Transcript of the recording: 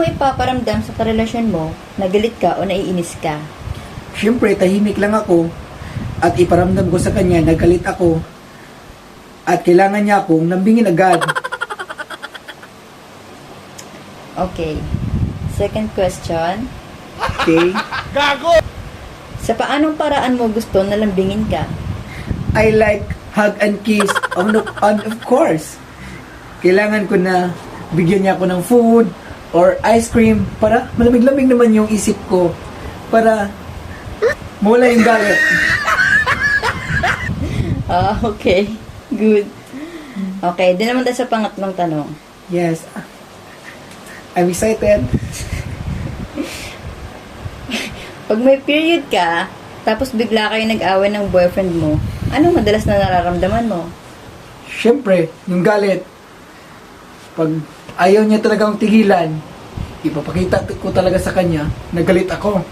Ano ipaparamdam sa karelasyon mo, nagalit ka o naiinis ka? Siyempre, tahimik lang ako at iparamdam ko sa kanya, nagalit ako at kailangan niya akong lambingin agad. Okay. Second question. Okay? Sa paanong paraan mo gusto na lambingin ka? I like hug and kiss. And of course, kailangan ko na bigyan niya ako ng food or ice cream para malamig-lamig naman yung isip ko para mawala yung galit. Okay. Good. Okay, din naman tayo sa pangatlong tanong. Yes. I'm excited. Pag may period ka, tapos bigla kayo nag-away ng boyfriend mo, anong madalas na nararamdaman mo? Siyempre, yung galit. Pag ayaw niya talagang tigilan, ipapakita ko talaga sa kanya na galit ako.